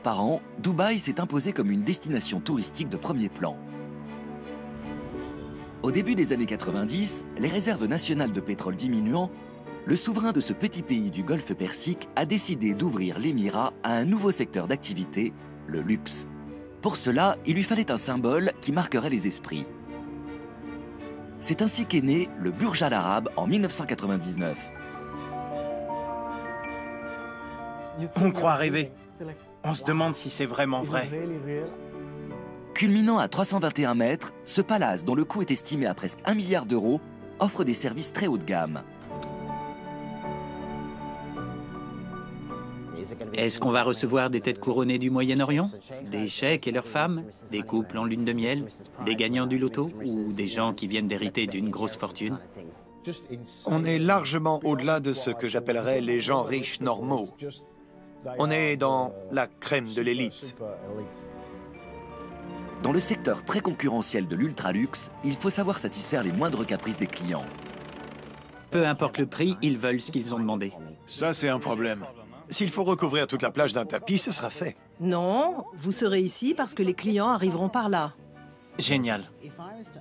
par an, Dubaï s'est imposé comme une destination touristique de premier plan. Au début des années 90, les réserves nationales de pétrole diminuant, le souverain de ce petit pays du Golfe Persique a décidé d'ouvrir l'émirat à un nouveau secteur d'activité, le luxe. Pour cela, il lui fallait un symbole qui marquerait les esprits. C'est ainsi qu'est né le Burj Al Arab en 1999. On croit rêver. On se demande si c'est vraiment vrai. Culminant à 321 mètres, ce palace, dont le coût est estimé à presque 1 milliard d'euros, offre des services très haut de gamme. Est-ce qu'on va recevoir des têtes couronnées du Moyen-Orient? Des cheikh et leurs femmes? Des couples en lune de miel? Des gagnants du loto? Ou des gens qui viennent d'hériter d'une grosse fortune? On est largement au-delà de ce que j'appellerais les gens riches normaux. On est dans la crème de l'élite. Dans le secteur très concurrentiel de l'ultra-luxe, il faut savoir satisfaire les moindres caprices des clients. Peu importe le prix, ils veulent ce qu'ils ont demandé. Ça, c'est un problème. S'il faut recouvrir toute la plage d'un tapis, ce sera fait. Non, vous serez ici parce que les clients arriveront par là. Génial.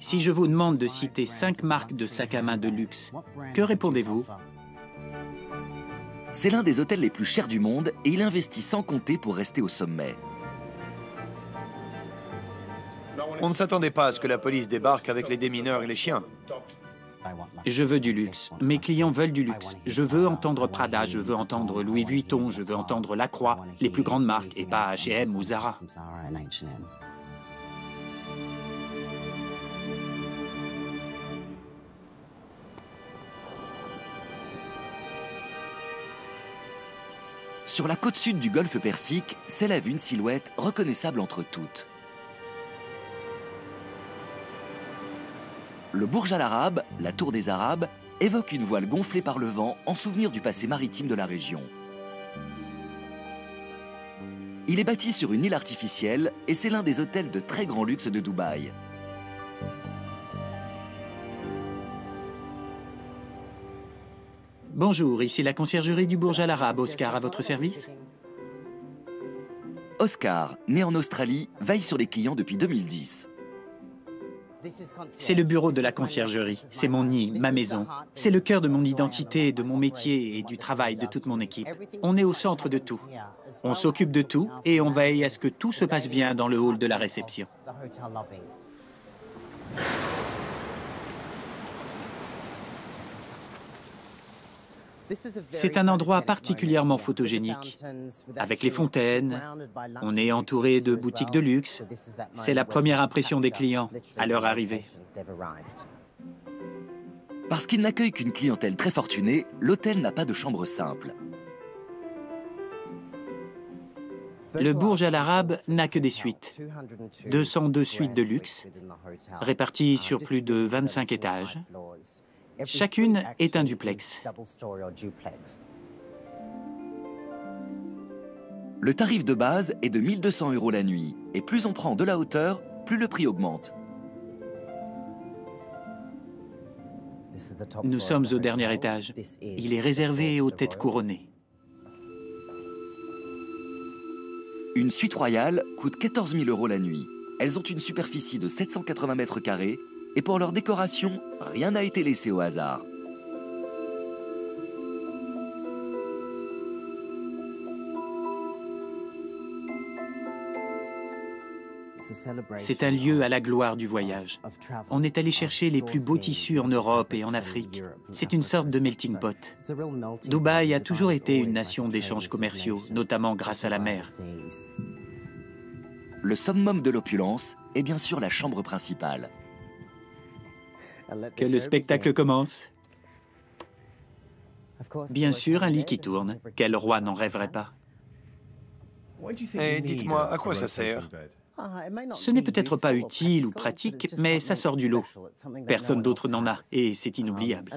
Si je vous demande de citer 5 marques de sacs à main de luxe, que répondez-vous? C'est l'un des hôtels les plus chers du monde et il investit sans compter pour rester au sommet. On ne s'attendait pas à ce que la police débarque avec les démineurs et les chiens. Je veux du luxe. Mes clients veulent du luxe. Je veux entendre Prada, je veux entendre Louis Vuitton, je veux entendre Lacroix, les plus grandes marques, et pas H&M ou Zara. Sur la côte sud du Golfe Persique s'élève une silhouette reconnaissable entre toutes. Le Burj Al Arab, la tour des Arabes, évoque une voile gonflée par le vent en souvenir du passé maritime de la région. Il est bâti sur une île artificielle et c'est l'un des hôtels de très grand luxe de Dubaï. Bonjour, ici la conciergerie du Burj Al Arab. Oscar, à votre service? Oscar, né en Australie, veille sur les clients depuis 2010. C'est le bureau de la conciergerie. C'est mon nid, ma maison. C'est le cœur de mon identité, de mon métier et du travail de toute mon équipe. On est au centre de tout. On s'occupe de tout et on veille à ce que tout se passe bien dans le hall de la réception. C'est un endroit particulièrement photogénique, avec les fontaines. On est entouré de boutiques de luxe. C'est la première impression des clients à leur arrivée. Parce qu'il n'accueille qu'une clientèle très fortunée, l'hôtel n'a pas de chambre simple. Le Burj Al Arab n'a que des suites. 202 suites de luxe, réparties sur plus de 25 étages. Chacune est un duplex. Le tarif de base est de 1 200 € la nuit. Et plus on prend de la hauteur, plus le prix augmente. Nous sommes au dernier étage. Il est réservé aux têtes couronnées. Une suite royale coûte 14 000 € la nuit. Elles ont une superficie de 780 mètres carrés et pour leur décoration, rien n'a été laissé au hasard. C'est un lieu à la gloire du voyage. On est allé chercher les plus beaux tissus en Europe et en Afrique. C'est une sorte de melting pot. Dubaï a toujours été une nation d'échanges commerciaux, notamment grâce à la mer. Le summum de l'opulence est bien sûr la chambre principale. Que le spectacle commence. Bien sûr, un lit qui tourne. Quel roi n'en rêverait pas? Et dites-moi, à quoi ça sert? Ce n'est peut-être pas utile ou pratique, mais ça sort du lot. Personne d'autre n'en a, et c'est inoubliable.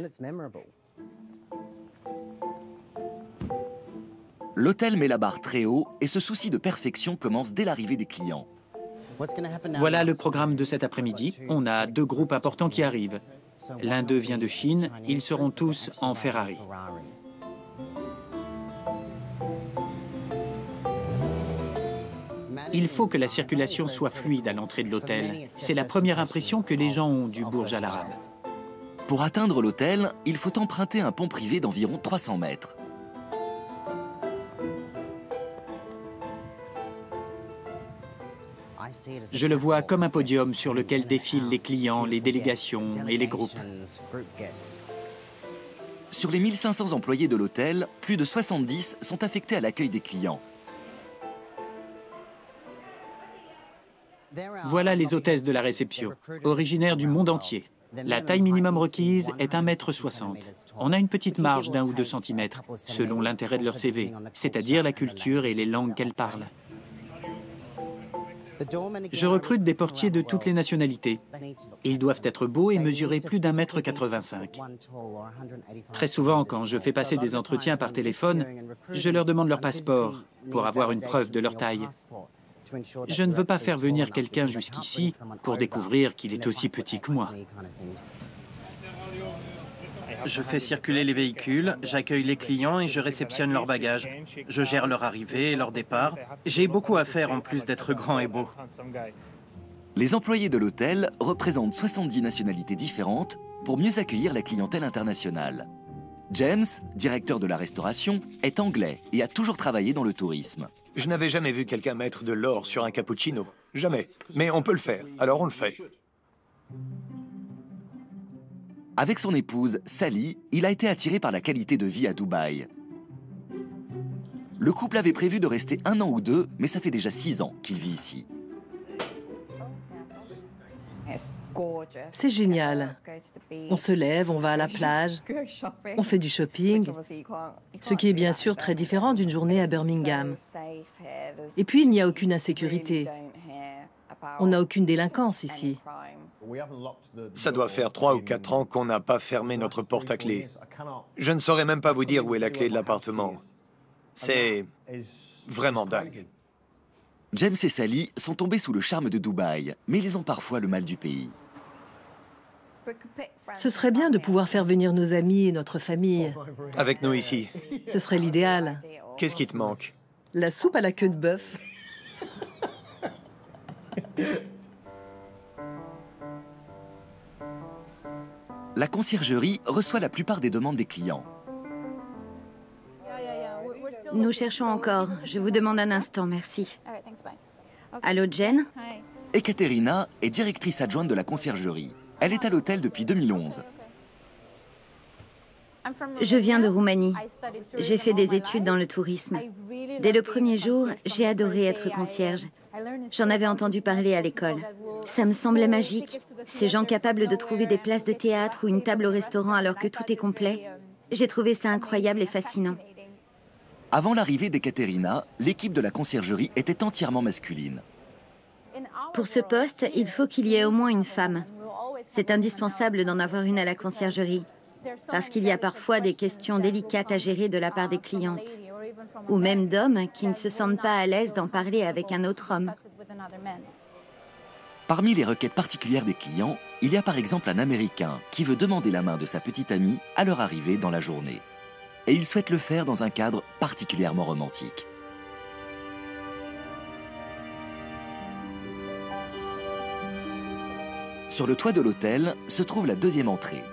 L'hôtel met la barre très haut et ce souci de perfection commence dès l'arrivée des clients. Voilà le programme de cet après-midi. On a 2 groupes importants qui arrivent. L'un d'eux vient de Chine. Ils seront tous en Ferrari. Il faut que la circulation soit fluide à l'entrée de l'hôtel. C'est la première impression que les gens ont du Burj Al Arab. Pour atteindre l'hôtel, il faut emprunter un pont privé d'environ 300 mètres. Je le vois comme un podium sur lequel défilent les clients, les délégations et les groupes. Sur les 1500 employés de l'hôtel, plus de 70 sont affectés à l'accueil des clients. Voilà les hôtesses de la réception, originaires du monde entier. La taille minimum requise est 1,60 m. On a une petite marge d'1 ou 2 cm, selon l'intérêt de leur CV, c'est-à-dire la culture et les langues qu'elles parlent. Je recrute des portiers de toutes les nationalités. Ils doivent être beaux et mesurer plus d'1,85 m. Très souvent, quand je fais passer des entretiens par téléphone, je leur demande leur passeport pour avoir une preuve de leur taille. Je ne veux pas faire venir quelqu'un jusqu'ici pour découvrir qu'il est aussi petit que moi. Je fais circuler les véhicules, j'accueille les clients et je réceptionne leurs bagages. Je gère leur arrivée et leur départ. J'ai beaucoup à faire en plus d'être grand et beau. Les employés de l'hôtel représentent 70 nationalités différentes pour mieux accueillir la clientèle internationale. James, directeur de la restauration, est anglais et a toujours travaillé dans le tourisme. Je n'avais jamais vu quelqu'un mettre de l'or sur un cappuccino. Jamais. Mais on peut le faire, alors on le fait. Avec son épouse, Sally, il a été attiré par la qualité de vie à Dubaï. Le couple avait prévu de rester 1 an ou 2, mais ça fait déjà 6 ans qu'il vit ici. C'est génial. On se lève, on va à la plage, on fait du shopping, ce qui est bien sûr très différent d'une journée à Birmingham. Et puis, il n'y a aucune insécurité. On n'a aucune délinquance ici. Ça doit faire 3 ou 4 ans qu'on n'a pas fermé notre porte à clé. Je ne saurais même pas vous dire où est la clé de l'appartement. C'est vraiment dingue. James et Sally sont tombés sous le charme de Dubaï, mais ils ont parfois le mal du pays. Ce serait bien de pouvoir faire venir nos amis et notre famille. Avec nous ici. Ce serait l'idéal. Qu'est-ce qui te manque? La soupe à la queue de bœuf. La conciergerie reçoit la plupart des demandes des clients. Nous cherchons encore. Je vous demande un instant, merci. Allô, Jen? Ekaterina est directrice adjointe de la conciergerie. Elle est à l'hôtel depuis 2011. Je viens de Roumanie. J'ai fait des études dans le tourisme. Dès le premier jour, j'ai adoré être concierge. J'en avais entendu parler à l'école. Ça me semblait magique. Ces gens capables de trouver des places de théâtre ou une table au restaurant alors que tout est complet. J'ai trouvé ça incroyable et fascinant. Avant l'arrivée d'Ekaterina, l'équipe de la conciergerie était entièrement masculine. Pour ce poste, il faut qu'il y ait au moins une femme. C'est indispensable d'en avoir une à la conciergerie, parce qu'il y a parfois des questions délicates à gérer de la part des clientes, ou même d'hommes qui ne se sentent pas à l'aise d'en parler avec un autre homme. Parmi les requêtes particulières des clients, il y a par exemple un Américain qui veut demander la main de sa petite amie à leur arrivée dans la journée. Et il souhaite le faire dans un cadre particulièrement romantique. Sur le toit de l'hôtel se trouve la deuxième entrée.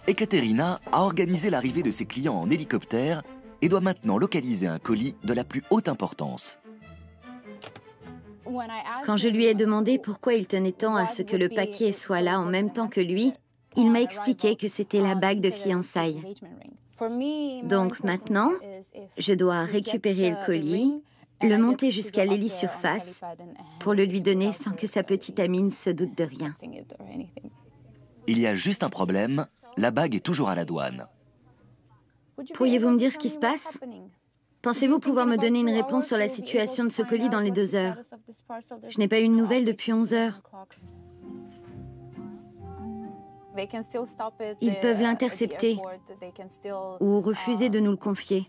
Ekaterina a organisé l'arrivée de ses clients en hélicoptère et doit maintenant localiser un colis de la plus haute importance. Quand je lui ai demandé pourquoi il tenait tant à ce que le paquet soit là en même temps que lui, il m'a expliqué que c'était la bague de fiançailles. Donc maintenant, je dois récupérer le colis, le monter jusqu'à l'hélisurface pour le lui donner sans que sa petite amie ne se doute de rien. Il y a juste un problème, la bague est toujours à la douane. Pourriez-vous me dire ce qui se passe? Pensez-vous pouvoir me donner une réponse sur la situation de ce colis dans les 2 heures? Je n'ai pas eu de nouvelles depuis 11 heures. Ils peuvent l'intercepter ou refuser de nous le confier.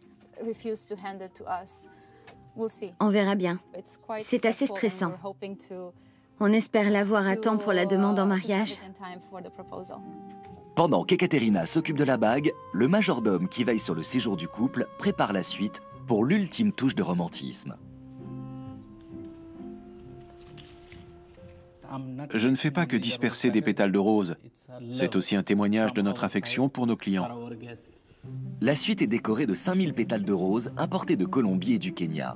On verra bien. C'est assez stressant. On espère l'avoir à temps pour la demande en mariage. Pendant qu'Ekaterina s'occupe de la bague, le majordome qui veille sur le séjour du couple prépare la suite pour l'ultime touche de romantisme. Je ne fais pas que disperser des pétales de rose. C'est aussi un témoignage de notre affection pour nos clients. La suite est décorée de 5000 pétales de rose importés de Colombie et du Kenya.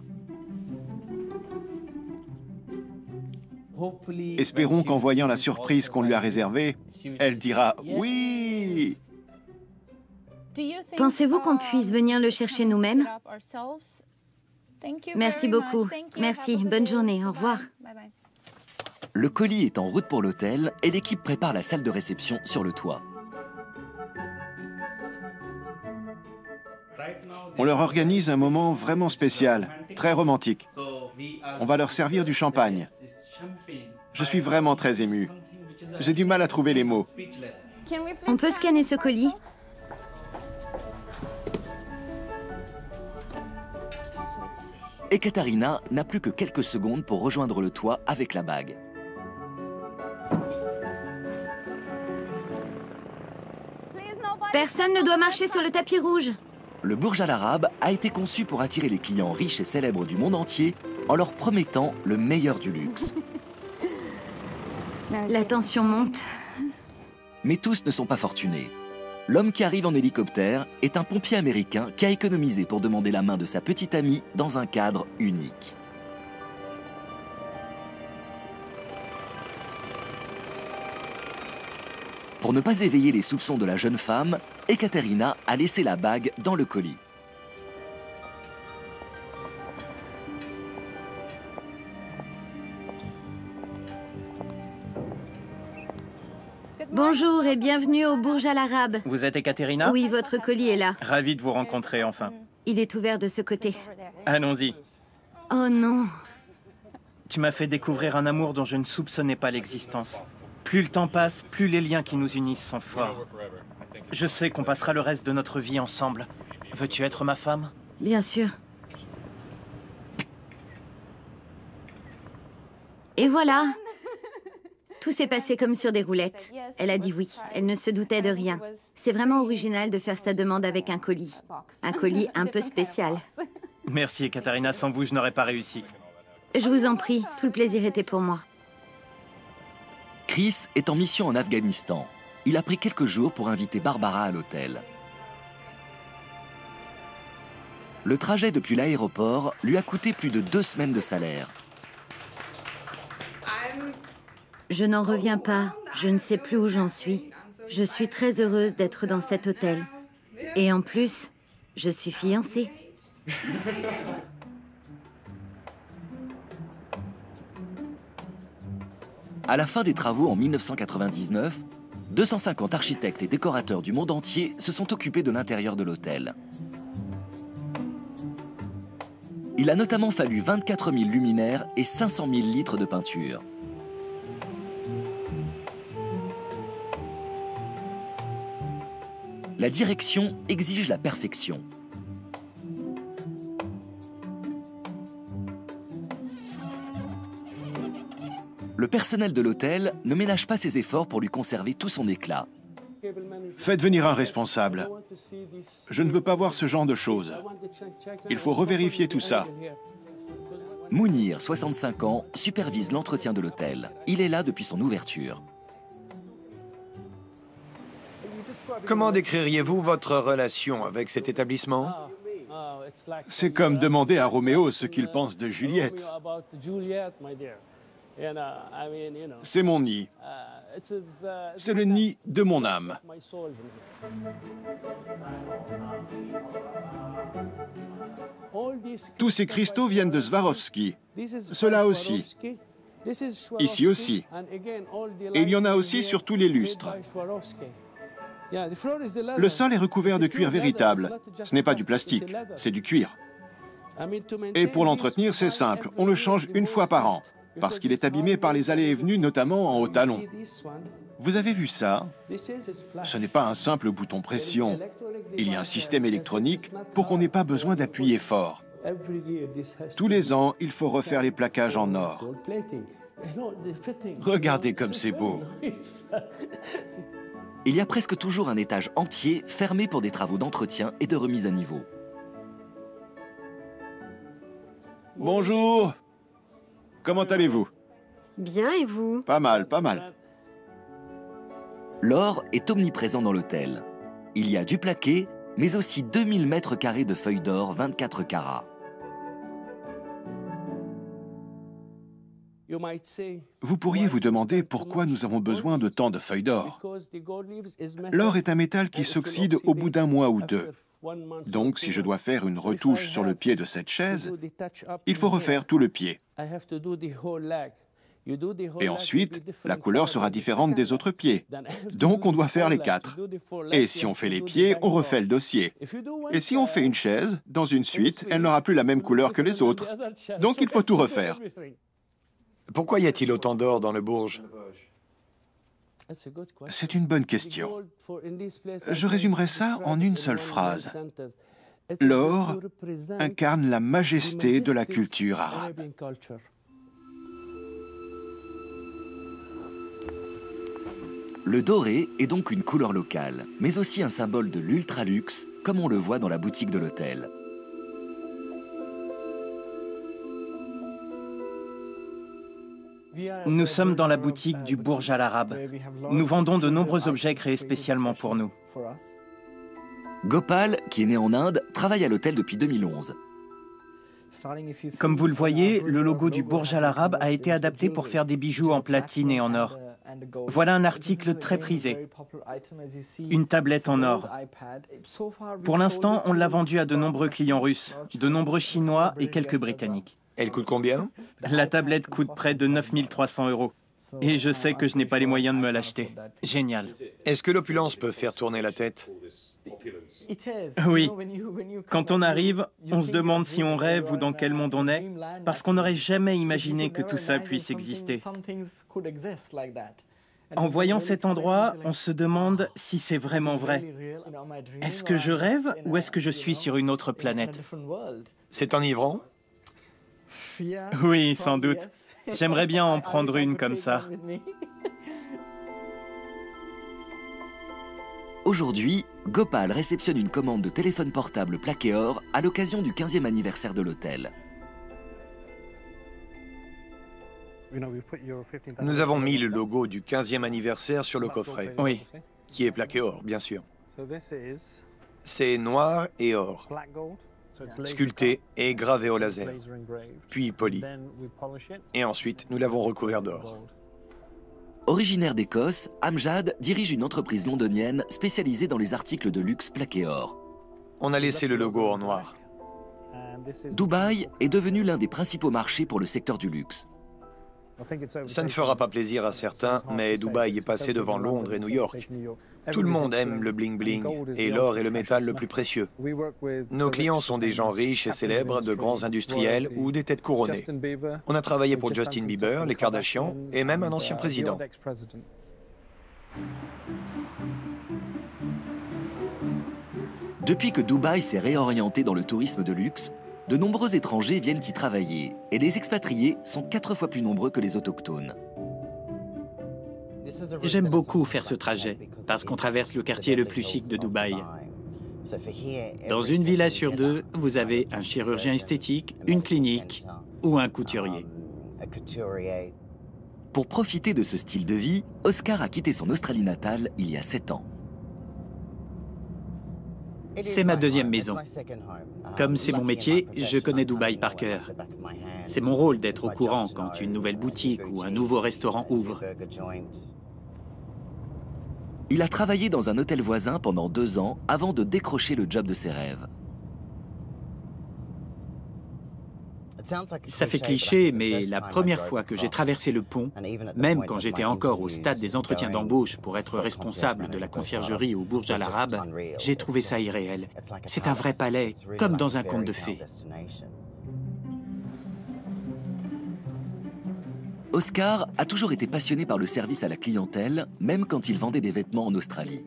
Espérons qu'en voyant la surprise qu'on lui a réservée, elle dira « oui ». Pensez-vous qu'on puisse venir le chercher nous-mêmes? Merci beaucoup. Merci. Bonne journée. Au revoir. Le colis est en route pour l'hôtel et l'équipe prépare la salle de réception sur le toit. On leur organise un moment vraiment spécial, très romantique. On va leur servir du champagne. Je suis vraiment très ému. J'ai du mal à trouver les mots. On peut scanner ce colis? Ekaterina n'a plus que quelques secondes pour rejoindre le toit avec la bague. Personne ne doit marcher sur le tapis rouge. Le Burj Al Arab a été conçu pour attirer les clients riches et célèbres du monde entier en leur promettant le meilleur du luxe. La tension monte. Mais tous ne sont pas fortunés. L'homme qui arrive en hélicoptère est un pompier américain qui a économisé pour demander la main de sa petite amie dans un cadre unique. Pour ne pas éveiller les soupçons de la jeune femme, Ekaterina a laissé la bague dans le colis. Bonjour et bienvenue au Burj Al Arab. Vous êtes Ekaterina? Oui, votre colis est là. Ravi de vous rencontrer enfin. Il est ouvert de ce côté. Allons-y. Oh non. Tu m'as fait découvrir un amour dont je ne soupçonnais pas l'existence. Plus le temps passe, plus les liens qui nous unissent sont forts. Je sais qu'on passera le reste de notre vie ensemble. Veux-tu être ma femme? Bien sûr. Et voilà. Tout s'est passé comme sur des roulettes. Elle a dit oui. Elle ne se doutait de rien. C'est vraiment original de faire sa demande avec un colis. Un colis un peu spécial. Merci, Ekaterina. Sans vous, je n'aurais pas réussi. Je vous en prie. Tout le plaisir était pour moi. Chris est en mission en Afghanistan. Il a pris quelques jours pour inviter Barbara à l'hôtel. Le trajet depuis l'aéroport lui a coûté plus de 2 semaines de salaire. Je n'en reviens pas. Je ne sais plus où j'en suis. Je suis très heureuse d'être dans cet hôtel. Et en plus, je suis fiancée. À la fin des travaux en 1999, 250 architectes et décorateurs du monde entier se sont occupés de l'intérieur de l'hôtel. Il a notamment fallu 24 000 luminaires et 500 000 litres de peinture. La direction exige la perfection. Le personnel de l'hôtel ne ménage pas ses efforts pour lui conserver tout son éclat. Faites venir un responsable. Je ne veux pas voir ce genre de choses. Il faut revérifier tout ça. Mounir, 65 ans, supervise l'entretien de l'hôtel. Il est là depuis son ouverture. Comment décririez-vous votre relation avec cet établissement? C'est comme demander à Roméo ce qu'il pense de Juliette. C'est mon nid. C'est le nid de mon âme. Tous ces cristaux viennent de Swarovski. Ceux-là aussi. Ici aussi. Et il y en a aussi sur tous les lustres. Le sol est recouvert de cuir véritable. Ce n'est pas du plastique, c'est du cuir. Et pour l'entretenir, c'est simple. On le change une fois par an, parce qu'il est abîmé par les allées et venues, notamment en haut talon. Vous avez vu ça? Ce n'est pas un simple bouton pression. Il y a un système électronique pour qu'on n'ait pas besoin d'appuyer fort. Tous les ans, il faut refaire les plaquages en or. Regardez comme c'est beau. Il y a presque toujours un étage entier fermé pour des travaux d'entretien et de remise à niveau. Bonjour. Comment allez-vous? Bien, et vous? Pas mal, pas mal. L'or est omniprésent dans l'hôtel. Il y a du plaqué, mais aussi 2000 mètres carrés de feuilles d'or 24 carats. Vous pourriez vous demander pourquoi nous avons besoin de tant de feuilles d'or. L'or est un métal qui s'oxyde au bout d'un mois ou deux. Donc, si je dois faire une retouche sur le pied de cette chaise, il faut refaire tout le pied. Et ensuite, la couleur sera différente des autres pieds. Donc, on doit faire les 4. Et si on fait les pieds, on refait le dossier. Et si on fait une chaise, dans une suite, elle n'aura plus la même couleur que les autres. Donc, il faut tout refaire. Pourquoi y a-t-il autant d'or dans le Bourge? C'est une bonne question. Je résumerai ça en une seule phrase. L'or incarne la majesté de la culture arabe. Le doré est donc une couleur locale, mais aussi un symbole de l'ultra-luxe, comme on le voit dans la boutique de l'hôtel. Nous sommes dans la boutique du Burj Al Arab. Nous vendons de nombreux objets créés spécialement pour nous. Gopal, qui est né en Inde, travaille à l'hôtel depuis 2011. Comme vous le voyez, le logo du Burj Al Arab a été adapté pour faire des bijoux en platine et en or. Voilà un article très prisé, une tablette en or. Pour l'instant, on l'a vendu à de nombreux clients russes, de nombreux Chinois et quelques Britanniques. Elle coûte combien? La tablette coûte près de 9300 €. Et je sais que je n'ai pas les moyens de me l'acheter. Génial. Est-ce que l'opulence peut faire tourner la tête? Oui. Quand on arrive, on se demande si on rêve ou dans quel monde on est, parce qu'on n'aurait jamais imaginé que tout ça puisse exister. En voyant cet endroit, on se demande si c'est vraiment vrai. Est-ce que je rêve ou est-ce que je suis sur une autre planète? C'est enivrant? Oui, sans doute. J'aimerais bien en prendre une comme ça. Aujourd'hui, Gopal réceptionne une commande de téléphone portable plaqué or à l'occasion du 15e anniversaire de l'hôtel. Nous avons mis le logo du 15e anniversaire sur le coffret. Oui. Qui est plaqué or, bien sûr. C'est noir et or, sculpté et gravé au laser, puis poli. Et ensuite, nous l'avons recouvert d'or. Originaire d'Écosse, Amjad dirige une entreprise londonienne spécialisée dans les articles de luxe plaqués or. On a laissé le logo en noir. Dubaï est devenu l'un des principaux marchés pour le secteur du luxe. Ça ne fera pas plaisir à certains, mais Dubaï est passé devant Londres et New York. Tout le monde aime le bling-bling, et l'or est le métal le plus précieux. Nos clients sont des gens riches et célèbres, de grands industriels ou des têtes couronnées. On a travaillé pour Justin Bieber, les Kardashians et même un ancien président. Depuis que Dubaï s'est réorienté dans le tourisme de luxe, de nombreux étrangers viennent y travailler et les expatriés sont 4 fois plus nombreux que les autochtones. J'aime beaucoup faire ce trajet parce qu'on traverse le quartier le plus chic de Dubaï. Dans une villa sur 2, vous avez un chirurgien esthétique, une clinique ou un couturier. Pour profiter de ce style de vie, Oscar a quitté son Australie natale il y a 7 ans. C'est ma deuxième maison. Comme c'est mon métier, je connais Dubaï par cœur. C'est mon rôle d'être au courant quand une nouvelle boutique ou un nouveau restaurant ouvre. Il a travaillé dans un hôtel voisin pendant 2 ans avant de décrocher le job de ses rêves. Ça fait cliché, mais la première fois que j'ai traversé le pont, même quand j'étais encore au stade des entretiens d'embauche pour être responsable de la conciergerie au Burj Al Arab, j'ai trouvé ça irréel. C'est un vrai palais, comme dans un conte de fées. Oscar a toujours été passionné par le service à la clientèle, même quand il vendait des vêtements en Australie.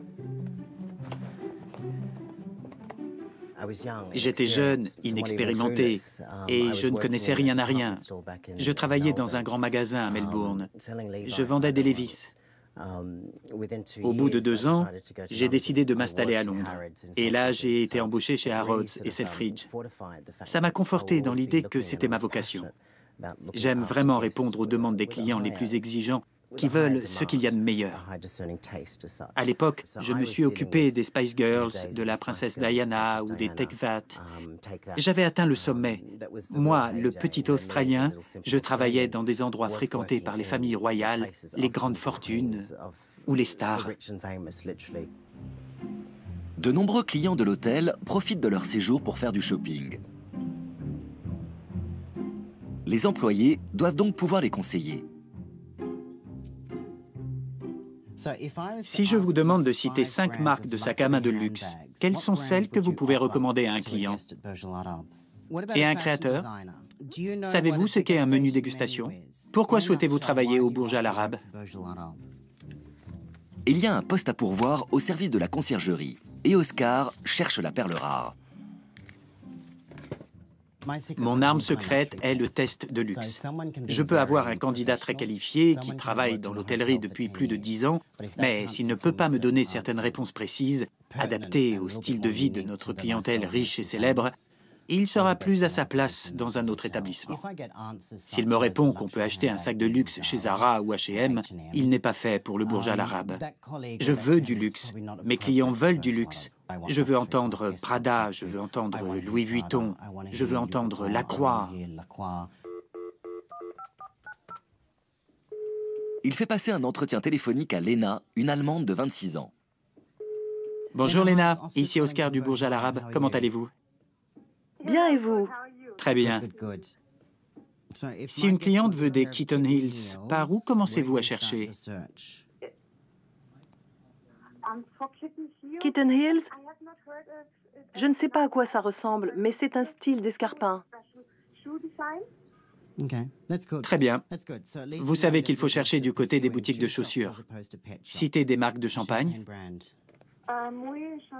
J'étais jeune, inexpérimenté, et je ne connaissais rien à rien. Je travaillais dans un grand magasin à Melbourne. Je vendais des Levi's. Au bout de 2 ans, j'ai décidé de m'installer à Londres. Et là, j'ai été embauché chez Harrods et Selfridge. Ça m'a conforté dans l'idée que c'était ma vocation. J'aime vraiment répondre aux demandes des clients les plus exigeants qui veulent ce qu'il y a de meilleur. À l'époque, je me suis occupé des Spice Girls, de la princesse Diana ou des Take That. J'avais atteint le sommet. Moi, le petit Australien, je travaillais dans des endroits fréquentés par les familles royales, les grandes fortunes ou les stars. De nombreux clients de l'hôtel profitent de leur séjour pour faire du shopping. Les employés doivent donc pouvoir les conseiller. Si je vous demande de citer 5 marques de sacs à main de luxe, quelles sont celles que vous pouvez recommander à un client? Et un créateur? Savez-vous ce qu'est un menu dégustation? Pourquoi souhaitez-vous travailler au Burj Al Arab? Il y a un poste à pourvoir au service de la conciergerie et Oscar cherche la perle rare. Mon arme secrète est le test de luxe. Je peux avoir un candidat très qualifié qui travaille dans l'hôtellerie depuis plus de 10 ans, mais s'il ne peut pas me donner certaines réponses précises, adaptées au style de vie de notre clientèle riche et célèbre, il sera plus à sa place dans un autre établissement. S'il me répond qu'on peut acheter un sac de luxe chez Zara ou H&M, il n'est pas fait pour le Burj Al Arab. Je veux du luxe. Mes clients veulent du luxe. Je veux entendre Prada, je veux entendre Louis Vuitton, je veux entendre Lacroix. Il fait passer un entretien téléphonique à Lena, une Allemande de 26 ans. Bonjour Lena, ici Oscar du Burj Al Arab. Comment allez-vous? Bien, et vous? Très bien. Si une cliente veut des Keaton Hills, par où commencez-vous à chercher? Keaton Hills? Je ne sais pas à quoi ça ressemble, mais c'est un style d'escarpin. Très bien. Vous savez qu'il faut chercher du côté des boutiques de chaussures. Citez des marques de champagne.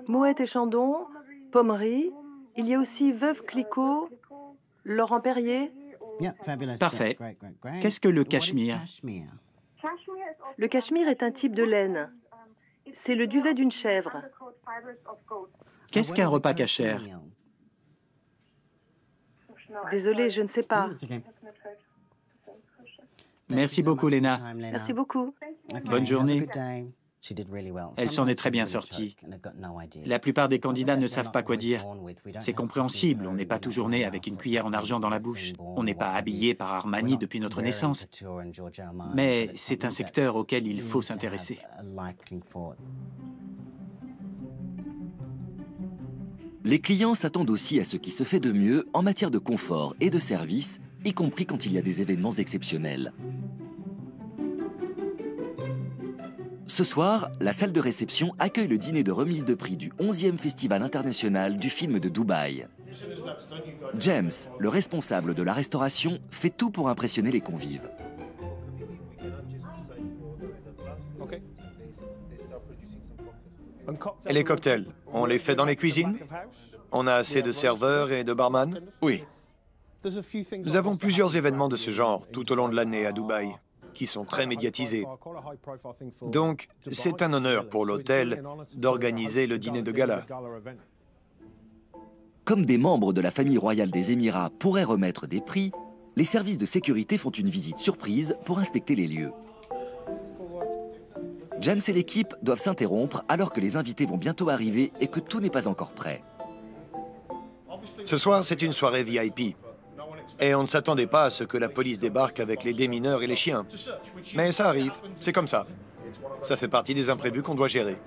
Moët et Chandon, Pommery. Il y a aussi Veuve Clicquot, Laurent Perrier. Parfait. Qu'est-ce que le cachemire? Le cachemire est un type de laine. C'est le duvet d'une chèvre. Qu'est-ce qu'un repas cachère? Désolée, je ne sais pas. Merci beaucoup, Lena. Merci beaucoup. Bonne journée. Elle s'en est très bien sortie. La plupart des candidats ne savent pas quoi dire. C'est compréhensible, on n'est pas toujours né avec une cuillère en argent dans la bouche. On n'est pas habillé par Armani depuis notre naissance. Mais c'est un secteur auquel il faut s'intéresser. Les clients s'attendent aussi à ce qui se fait de mieux en matière de confort et de service, y compris quand il y a des événements exceptionnels. Ce soir, la salle de réception accueille le dîner de remise de prix du 11e Festival international du film de Dubaï. James, le responsable de la restauration, fait tout pour impressionner les convives. Et les cocktails, on les fait dans les cuisines? On a assez de serveurs et de barman? Oui. Nous avons plusieurs événements de ce genre tout au long de l'année à Dubaï, qui sont très médiatisés. Donc, c'est un honneur pour l'hôtel d'organiser le dîner de gala. Comme des membres de la famille royale des Émirats pourraient remettre des prix, les services de sécurité font une visite surprise pour inspecter les lieux. James et l'équipe doivent s'interrompre alors que les invités vont bientôt arriver et que tout n'est pas encore prêt. Ce soir, c'est une soirée VIP. Et on ne s'attendait pas à ce que la police débarque avec les démineurs et les chiens. Mais ça arrive, c'est comme ça. Ça fait partie des imprévus qu'on doit gérer.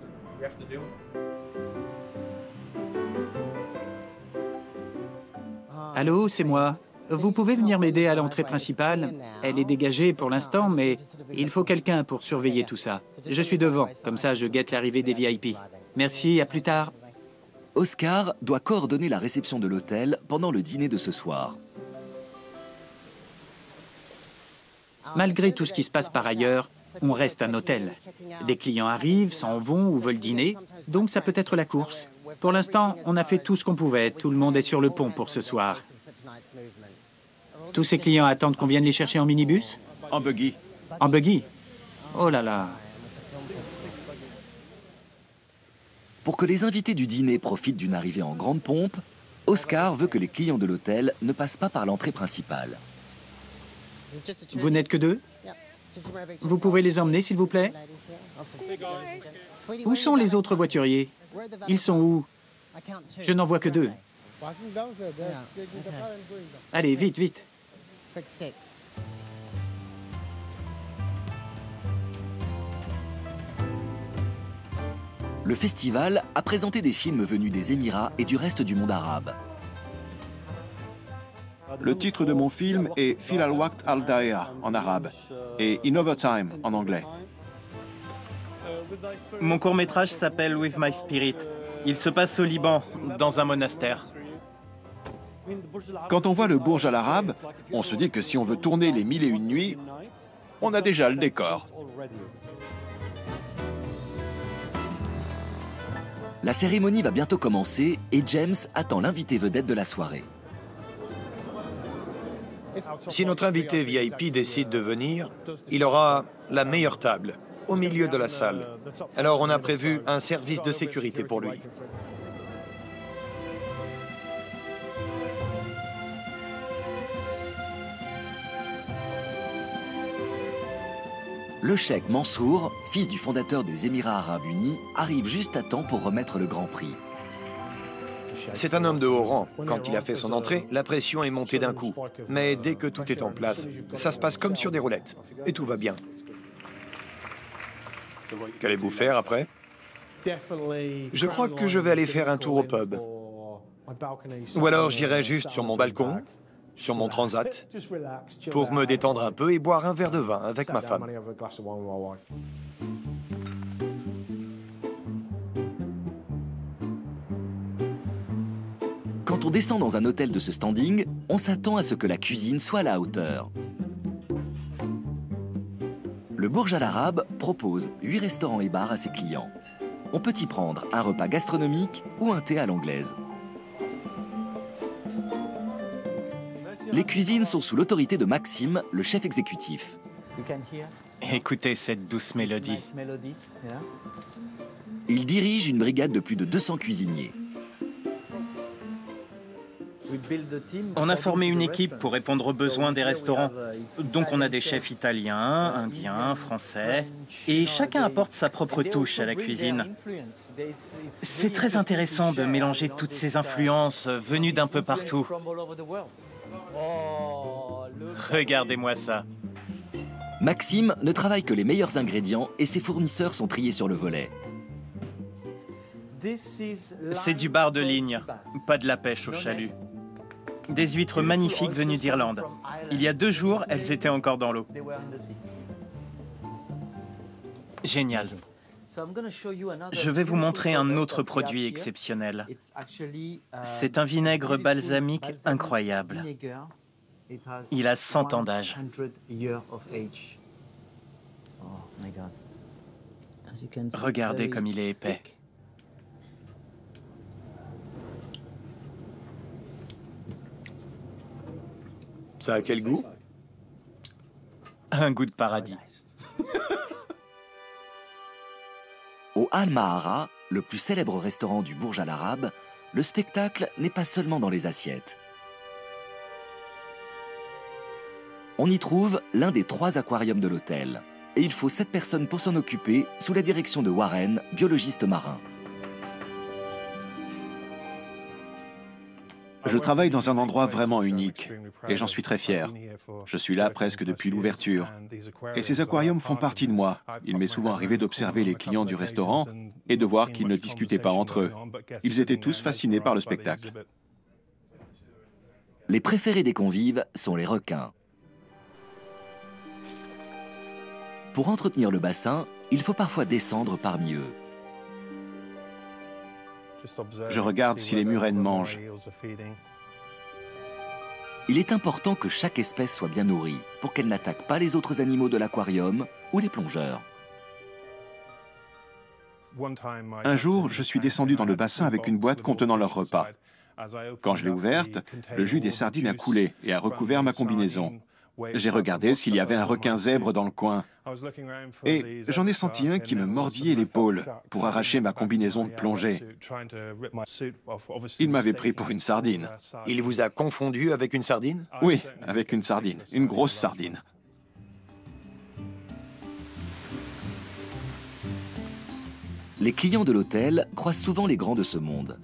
Allô, c'est moi. Vous pouvez venir m'aider à l'entrée principale? Elle est dégagée pour l'instant, mais il faut quelqu'un pour surveiller tout ça. Je suis devant, comme ça je guette l'arrivée des VIP. Merci, à plus tard. Oscar doit coordonner la réception de l'hôtel pendant le dîner de ce soir. Malgré tout ce qui se passe par ailleurs, on reste un hôtel. Des clients arrivent, s'en vont ou veulent dîner, donc ça peut être la course. Pour l'instant, on a fait tout ce qu'on pouvait. Tout le monde est sur le pont pour ce soir. Tous ces clients attendent qu'on vienne les chercher en minibus? En buggy. En buggy? Oh là là. Pour que les invités du dîner profitent d'une arrivée en grande pompe, Oscar veut que les clients de l'hôtel ne passent pas par l'entrée principale. Vous n'êtes que deux? Vous pouvez les emmener, s'il vous plaît? Où sont les autres voituriers? Ils sont où? Je n'en vois que deux. Allez, vite, vite. Le festival a présenté des films venus des Émirats et du reste du monde arabe. Le titre de mon film est Fil al-Waqt al-Daea en arabe et In Overtime en anglais. Mon court-métrage s'appelle With My Spirit. Il se passe au Liban, dans un monastère. Quand on voit le Bourj Al Arab, on se dit que si on veut tourner les 1001 nuits, on a déjà le décor. La cérémonie va bientôt commencer et James attend l'invité vedette de la soirée. Si notre invité VIP décide de venir, il aura la meilleure table, au milieu de la salle. Alors on a prévu un service de sécurité pour lui. Le cheikh Mansour, fils du fondateur des Émirats arabes unis, arrive juste à temps pour remettre le grand prix. C'est un homme de haut rang. Quand il a fait son entrée, la pression est montée d'un coup. Mais dès que tout est en place, ça se passe comme sur des roulettes. Et tout va bien. Qu'allez-vous faire après? Je crois que je vais aller faire un tour au pub. Ou alors j'irai juste sur mon balcon, sur mon transat, pour me détendre un peu et boire un verre de vin avec ma femme. Quand on descend dans un hôtel de ce standing, on s'attend à ce que la cuisine soit à la hauteur. Le Bourj Al Arab propose 8 restaurants et bars à ses clients. On peut y prendre un repas gastronomique ou un thé à l'anglaise. Les cuisines sont sous l'autorité de Maxime, le chef exécutif. Écoutez cette douce mélodie. Il dirige une brigade de plus de 200 cuisiniers. On a formé une équipe pour répondre aux besoins des restaurants. Donc on a des chefs italiens, indiens, français, et chacun apporte sa propre touche à la cuisine. C'est très intéressant de mélanger toutes ces influences venues d'un peu partout. Regardez-moi ça. Maxime ne travaille que les meilleurs ingrédients et ses fournisseurs sont triés sur le volet. C'est du bar de ligne, pas de la pêche au chalut. Des huîtres magnifiques venues d'Irlande. Il y a 2 jours, elles étaient encore dans l'eau. Génial. Je vais vous montrer un autre produit exceptionnel. C'est un vinaigre balsamique incroyable. Il a 100 ans d'âge. Regardez comme il est épais. Ça a quel goût? Un goût de paradis. Au Al Mahara, le plus célèbre restaurant du Bourj Al Arab, le spectacle n'est pas seulement dans les assiettes. On y trouve l'un des 3 aquariums de l'hôtel. Et il faut 7 personnes pour s'en occuper, sous la direction de Warren, biologiste marin. Je travaille dans un endroit vraiment unique et j'en suis très fier. Je suis là presque depuis l'ouverture. Et ces aquariums font partie de moi. Il m'est souvent arrivé d'observer les clients du restaurant et de voir qu'ils ne discutaient pas entre eux. Ils étaient tous fascinés par le spectacle. Les préférés des convives sont les requins. Pour entretenir le bassin, il faut parfois descendre parmi eux. Je regarde si les murènes mangent. Il est important que chaque espèce soit bien nourrie pour qu'elle n'attaque pas les autres animaux de l'aquarium ou les plongeurs. Un jour, je suis descendu dans le bassin avec une boîte contenant leur repas. Quand je l'ai ouverte, le jus des sardines a coulé et a recouvert ma combinaison. J'ai regardé s'il y avait un requin zèbre dans le coin. Et j'en ai senti un qui me mordillait l'épaule pour arracher ma combinaison de plongée. Il m'avait pris pour une sardine. Il vous a confondu avec une sardine? Oui, avec une sardine, une grosse sardine. Les clients de l'hôtel croisent souvent les grands de ce monde.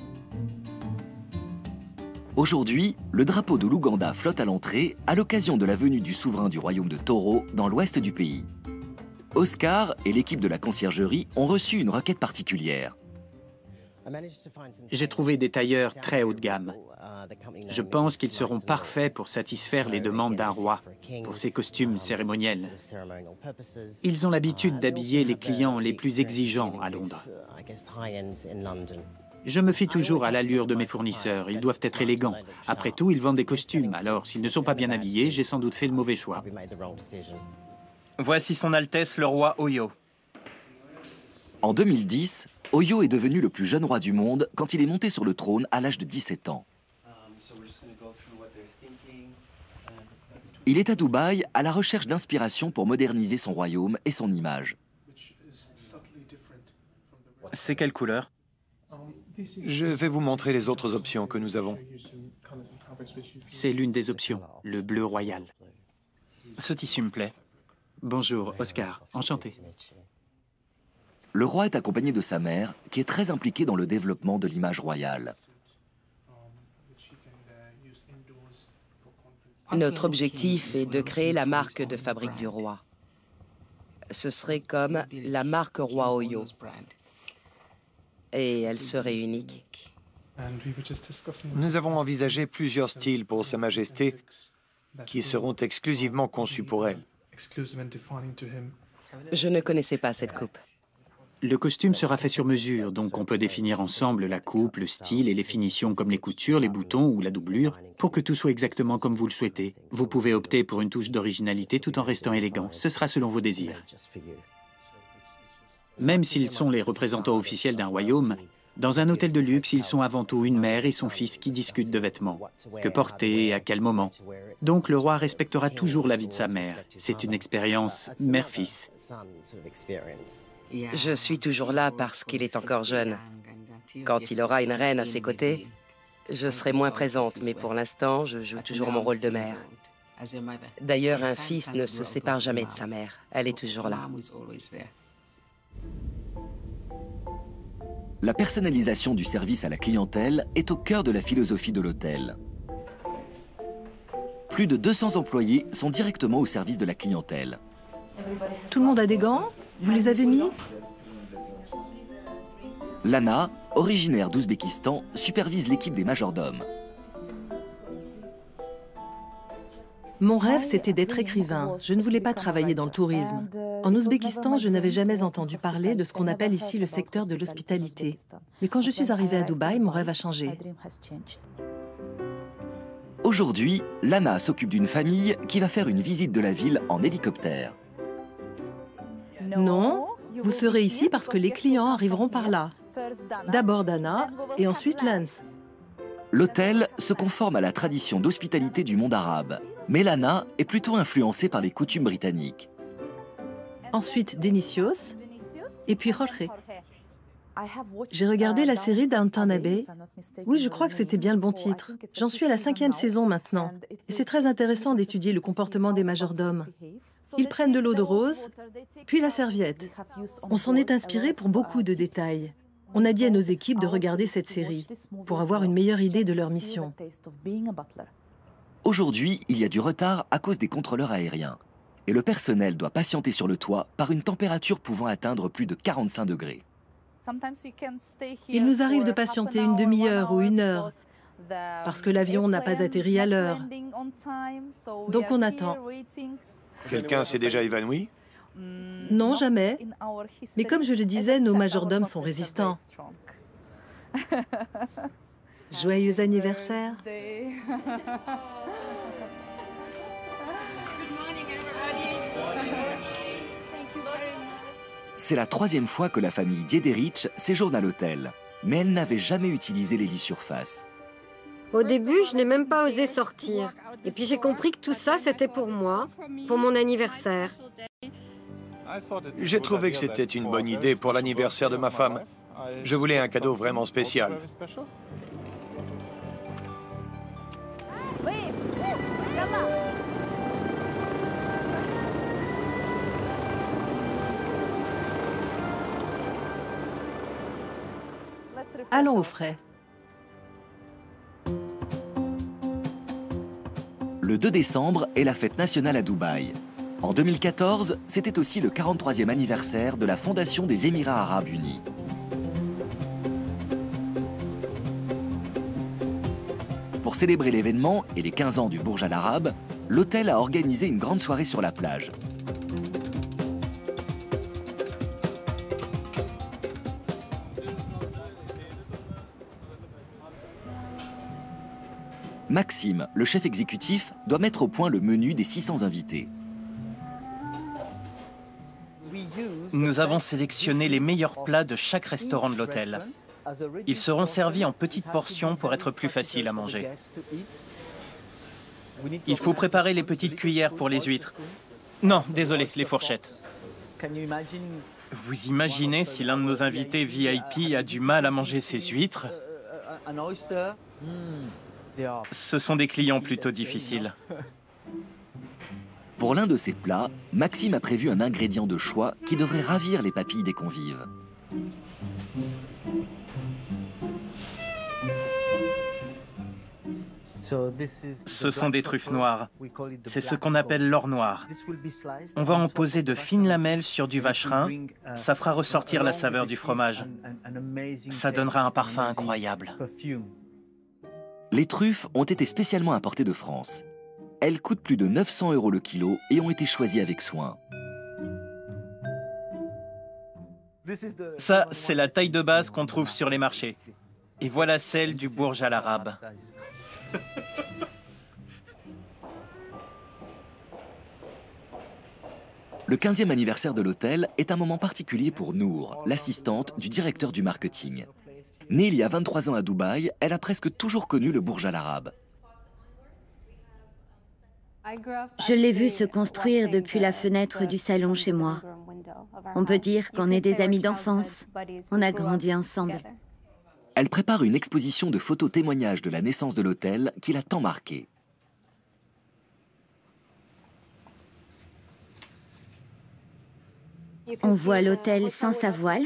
Aujourd'hui, le drapeau de l'Ouganda flotte à l'entrée à l'occasion de la venue du souverain du royaume de Toro dans l'ouest du pays. Oscar et l'équipe de la conciergerie ont reçu une requête particulière. J'ai trouvé des tailleurs très haut de gamme. Je pense qu'ils seront parfaits pour satisfaire les demandes d'un roi, pour ses costumes cérémoniels. Ils ont l'habitude d'habiller les clients les plus exigeants à Londres. Je me fie toujours à l'allure de mes fournisseurs. Ils doivent être élégants. Après tout, ils vendent des costumes. Alors, s'ils ne sont pas bien habillés, j'ai sans doute fait le mauvais choix. Voici son Altesse le roi Oyo. En 2010, Oyo est devenu le plus jeune roi du monde quand il est monté sur le trône à l'âge de 17 ans. Il est à Dubaï à la recherche d'inspiration pour moderniser son royaume et son image. C'est quelle couleur? Je vais vous montrer les autres options que nous avons. C'est l'une des options, le bleu royal. Ce tissu me plaît. Bonjour, Oscar. Enchanté. Le roi est accompagné de sa mère, qui est très impliquée dans le développement de l'image royale. Notre objectif est de créer la marque de fabrique du roi. Ce serait comme la marque Roi Oyo. Et elle serait unique. Nous avons envisagé plusieurs styles pour Sa Majesté qui seront exclusivement conçus pour elle. Je ne connaissais pas cette coupe. Le costume sera fait sur mesure, donc on peut définir ensemble la coupe, le style et les finitions comme les coutures, les boutons ou la doublure, pour que tout soit exactement comme vous le souhaitez. Vous pouvez opter pour une touche d'originalité tout en restant élégant. Ce sera selon vos désirs. Même s'ils sont les représentants officiels d'un royaume, dans un hôtel de luxe, ils sont avant tout une mère et son fils qui discutent de vêtements. Que porter et à quel moment. Donc le roi respectera toujours l'avis de sa mère. C'est une expérience mère-fils. Je suis toujours là parce qu'il est encore jeune. Quand il aura une reine à ses côtés, je serai moins présente, mais pour l'instant, je joue toujours mon rôle de mère. D'ailleurs, un fils ne se sépare jamais de sa mère. Elle est toujours là. La personnalisation du service à la clientèle est au cœur de la philosophie de l'hôtel. Plus de 200 employés sont directement au service de la clientèle. Tout le monde a des gants? Vous les avez mis? Lana, originaire d'Ouzbékistan, supervise l'équipe des majordomes. Mon rêve, c'était d'être écrivain. Je ne voulais pas travailler dans le tourisme. En Ouzbékistan, je n'avais jamais entendu parler de ce qu'on appelle ici le secteur de l'hospitalité. Mais quand je suis arrivée à Dubaï, mon rêve a changé. Aujourd'hui, Lana s'occupe d'une famille qui va faire une visite de la ville en hélicoptère. Non, vous serez ici parce que les clients arriveront par là. D'abord Dana et ensuite Lance. L'hôtel se conforme à la tradition d'hospitalité du monde arabe, mais Lana est plutôt influencée par les coutumes britanniques. Ensuite Denicios et puis Jorge. J'ai regardé la série Downton Abbey. Oui, je crois que c'était bien le bon titre. J'en suis à la 5e saison maintenant. Et c'est très intéressant d'étudier le comportement des majordomes. Ils prennent de l'eau de rose, puis la serviette. On s'en est inspiré pour beaucoup de détails. On a dit à nos équipes de regarder cette série pour avoir une meilleure idée de leur mission. Aujourd'hui, il y a du retard à cause des contrôleurs aériens. Et le personnel doit patienter sur le toit par une température pouvant atteindre plus de 45 degrés. Il nous arrive de patienter une demi-heure ou une heure parce que l'avion n'a pas atterri à l'heure. Donc on attend. Quelqu'un s'est déjà évanoui? Non, jamais. Mais comme je le disais, nos majordomes sont résistants. Joyeux anniversaire. C'est la 3e fois que la famille Diederich séjourne à l'hôtel, mais elle n'avait jamais utilisé les lits surface. Au début, je n'ai même pas osé sortir. Et puis j'ai compris que tout ça, c'était pour moi, pour mon anniversaire. J'ai trouvé que c'était une bonne idée pour l'anniversaire de ma femme. Je voulais un cadeau vraiment spécial. Allons au frais. Le 2 décembre est la fête nationale à Dubaï. En 2014, c'était aussi le 43e anniversaire de la fondation des Émirats arabes unis. Pour célébrer l'événement et les 15 ans du Burj Al Arab, l'hôtel a organisé une grande soirée sur la plage. Maxime, le chef exécutif, doit mettre au point le menu des 600 invités. Nous avons sélectionné les meilleurs plats de chaque restaurant de l'hôtel. Ils seront servis en petites portions pour être plus faciles à manger. Il faut préparer les petites cuillères pour les huîtres. Non, désolé, les fourchettes. Vous imaginez si l'un de nos invités VIP a du mal à manger ses huîtres? Ce sont des clients plutôt difficiles. Pour l'un de ces plats, Maxime a prévu un ingrédient de choix qui devrait ravir les papilles des convives. Ce sont des truffes noires. C'est ce qu'on appelle l'or noir. On va en poser de fines lamelles sur du vacherin. Ça fera ressortir la saveur du fromage. Ça donnera un parfum incroyable. Les truffes ont été spécialement importées de France. Elles coûtent plus de 900 € le kilo et ont été choisies avec soin. Ça, c'est la taille de base qu'on trouve sur les marchés. Et voilà celle du Burj Al Arab. Le 15e anniversaire de l'hôtel est un moment particulier pour Nour, l'assistante du directeur du marketing. Née il y a 23 ans à Dubaï, elle a presque toujours connu le Burj Al Arab. Je l'ai vu se construire depuis la fenêtre du salon chez moi. On peut dire qu'on est des amis d'enfance. On a grandi ensemble. Elle prépare une exposition de photos témoignages de la naissance de l'hôtel qui l'a tant marquée. On voit l'hôtel sans sa voile.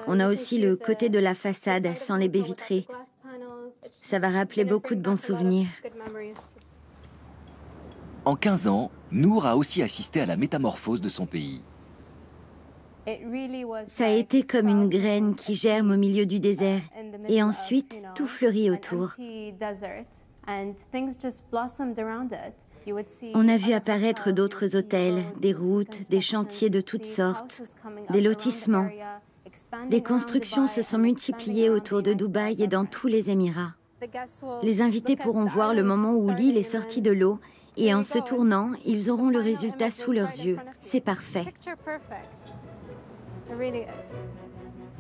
On a aussi le côté de la façade sans les baies vitrées. Ça va rappeler beaucoup de bons souvenirs. En 15 ans, Nour a aussi assisté à la métamorphose de son pays. Ça a été comme une graine qui germe au milieu du désert et ensuite tout fleurit autour. On a vu apparaître d'autres hôtels, des routes, des chantiers de toutes sortes, des lotissements. Les constructions se sont multipliées autour de Dubaï et dans tous les Émirats. Les invités pourront voir le moment où l'île est sortie de l'eau et en se tournant, ils auront le résultat sous leurs yeux. C'est parfait.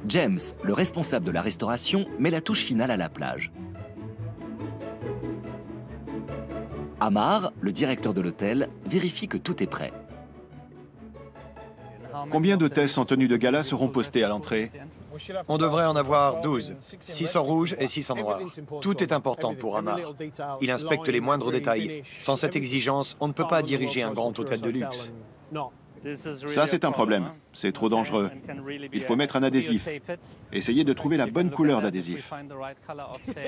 James, le responsable de la restauration, met la touche finale à la plage. Amar, le directeur de l'hôtel, vérifie que tout est prêt. Combien d'hôtesses en tenue de gala seront postées à l'entrée? On devrait en avoir 12, 6 en rouge et 6 en noir. Tout est important pour Amar. Il inspecte les moindres détails. Sans cette exigence, on ne peut pas diriger un grand hôtel de luxe. Ça, c'est un problème. C'est trop dangereux. Il faut mettre un adhésif. Essayez de trouver la bonne couleur d'adhésif.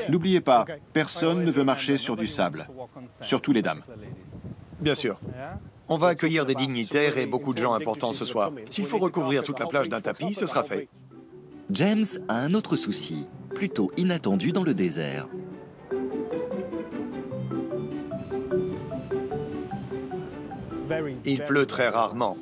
N'oubliez pas, personne ne veut marcher sur du sable. Surtout les dames. Bien sûr. On va accueillir des dignitaires et beaucoup de gens importants ce soir. S'il faut recouvrir toute la plage d'un tapis, ce sera fait. James a un autre souci, plutôt inattendu dans le désert. Il pleut très rarement.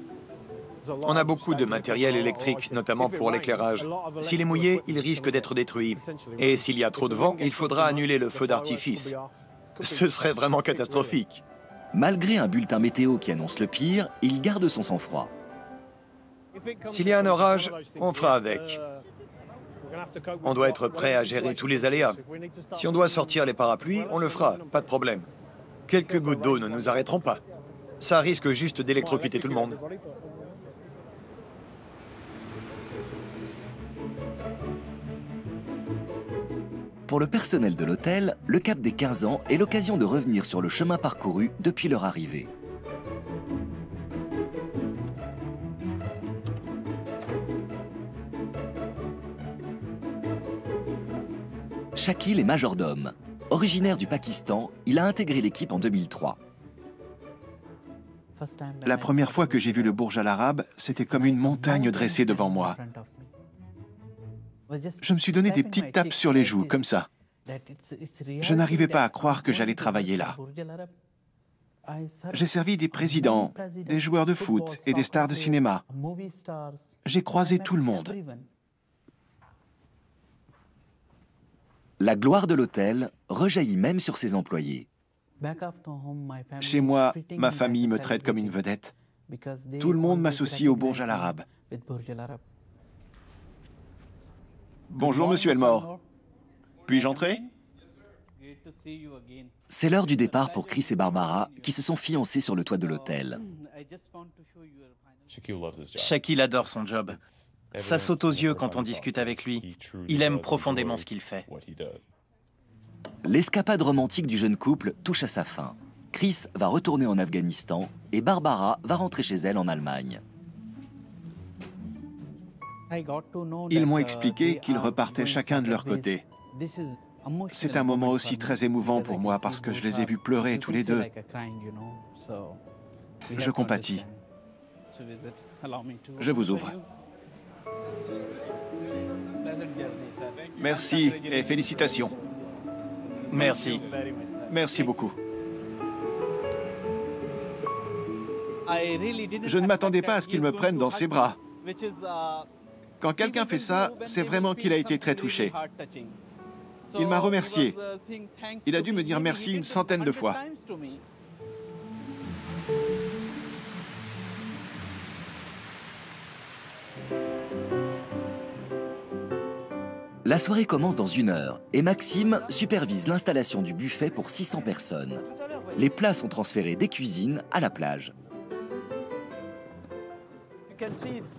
On a beaucoup de matériel électrique, notamment pour l'éclairage. S'il est mouillé, il risque d'être détruit. Et s'il y a trop de vent, il faudra annuler le feu d'artifice. Ce serait vraiment catastrophique. Malgré un bulletin météo qui annonce le pire, il garde son sang-froid. S'il y a un orage, on fera avec. On doit être prêt à gérer tous les aléas. Si on doit sortir les parapluies, on le fera, pas de problème. Quelques gouttes d'eau ne nous arrêteront pas. Ça risque juste d'électrocuter tout le monde. Pour le personnel de l'hôtel, le cap des 15 ans est l'occasion de revenir sur le chemin parcouru depuis leur arrivée. Shakil est majordome. Originaire du Pakistan, il a intégré l'équipe en 2003. La première fois que j'ai vu le Burj Al Arab, c'était comme une montagne dressée devant moi. Je me suis donné des petites tapes sur les joues, comme ça. Je n'arrivais pas à croire que j'allais travailler là. J'ai servi des présidents, des joueurs de foot et des stars de cinéma. J'ai croisé tout le monde. La gloire de l'hôtel rejaillit même sur ses employés. Chez moi, ma famille me traite comme une vedette. Tout le monde m'associe au Burj Al Arab. Bonjour, monsieur Elmore. Puis-je entrer? C'est l'heure du départ pour Chris et Barbara, qui se sont fiancés sur le toit de l'hôtel. Shakil adore son job. Ça saute aux yeux quand on discute avec lui. Il aime profondément ce qu'il fait. L'escapade romantique du jeune couple touche à sa fin. Chris va retourner en Afghanistan et Barbara va rentrer chez elle en Allemagne. Ils m'ont expliqué qu'ils repartaient chacun de leur côté. C'est un moment aussi très émouvant pour moi parce que je les ai vus pleurer tous les deux. Je compatis. Je vous ouvre. Merci et félicitations. Merci. Merci beaucoup. Je ne m'attendais pas à ce qu'il me prenne dans ses bras. Quand quelqu'un fait ça, c'est vraiment qu'il a été très touché. Il m'a remercié. Il a dû me dire merci une centaine de fois. La soirée commence dans 1 heure et Maxime supervise l'installation du buffet pour 600 personnes. Les plats sont transférés des cuisines à la plage.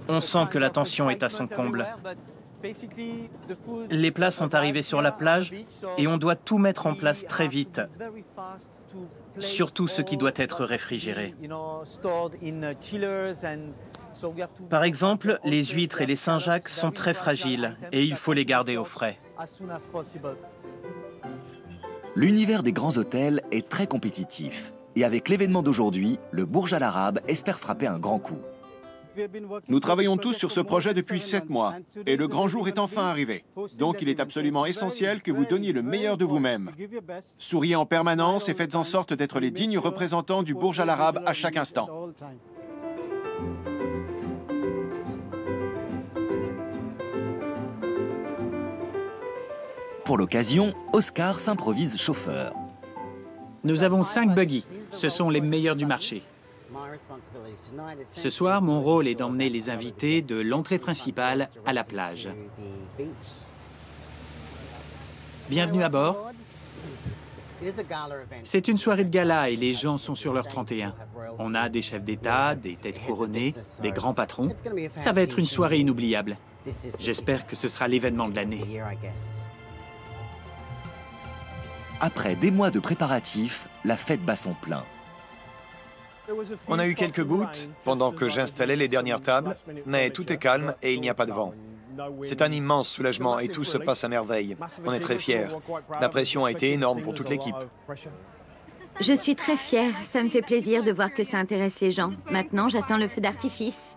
On sent que la tension est à son comble. Les plats sont arrivés sur la plage et on doit tout mettre en place très vite. Surtout ce qui doit être réfrigéré. Par exemple, les huîtres et les Saint-Jacques sont très fragiles et il faut les garder au frais. L'univers des grands hôtels est très compétitif. Et avec l'événement d'aujourd'hui, le Burj Al Arab espère frapper un grand coup. Nous travaillons tous sur ce projet depuis 7 mois et le grand jour est enfin arrivé. Donc il est absolument essentiel que vous donniez le meilleur de vous-même. Souriez en permanence et faites en sorte d'être les dignes représentants du Burj Al Arab à chaque instant. Pour l'occasion, Oscar s'improvise chauffeur. Nous avons 5 buggy. Ce sont les meilleurs du marché. Ce soir, mon rôle est d'emmener les invités de l'entrée principale à la plage. Bienvenue à bord. C'est une soirée de gala et les gens sont sur leur 31. On a des chefs d'État, des têtes couronnées, des grands patrons. Ça va être une soirée inoubliable. J'espère que ce sera l'événement de l'année. Après des mois de préparatifs, la fête bat son plein. On a eu quelques gouttes pendant que j'installais les dernières tables, mais tout est calme et il n'y a pas de vent. C'est un immense soulagement et tout se passe à merveille. On est très fiers. La pression a été énorme pour toute l'équipe. Je suis très fière. Ça me fait plaisir de voir que ça intéresse les gens. Maintenant, j'attends le feu d'artifice.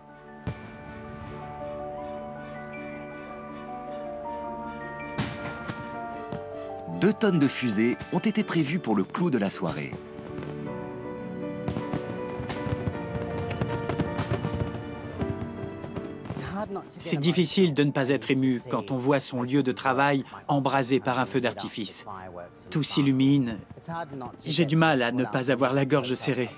Deux tonnes de fusées ont été prévues pour le clou de la soirée. C'est difficile de ne pas être ému quand on voit son lieu de travail embrasé par un feu d'artifice. Tout s'illumine. J'ai du mal à ne pas avoir la gorge serrée.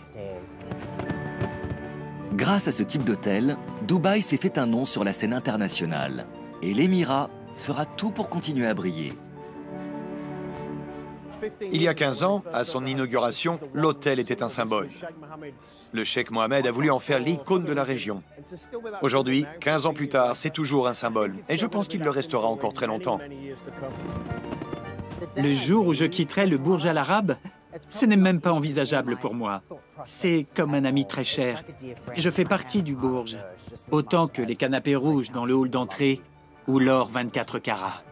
Grâce à ce type d'hôtel, Dubaï s'est fait un nom sur la scène internationale. Et l'émirat fera tout pour continuer à briller. Il y a 15 ans, à son inauguration, l'hôtel était un symbole. Le cheikh Mohammed a voulu en faire l'icône de la région. Aujourd'hui, 15 ans plus tard, c'est toujours un symbole. Et je pense qu'il le restera encore très longtemps. Le jour où je quitterai le Burj Al Arab, ce n'est même pas envisageable pour moi. C'est comme un ami très cher. Je fais partie du Burj, autant que les canapés rouges dans le hall d'entrée ou l'or 24 carats.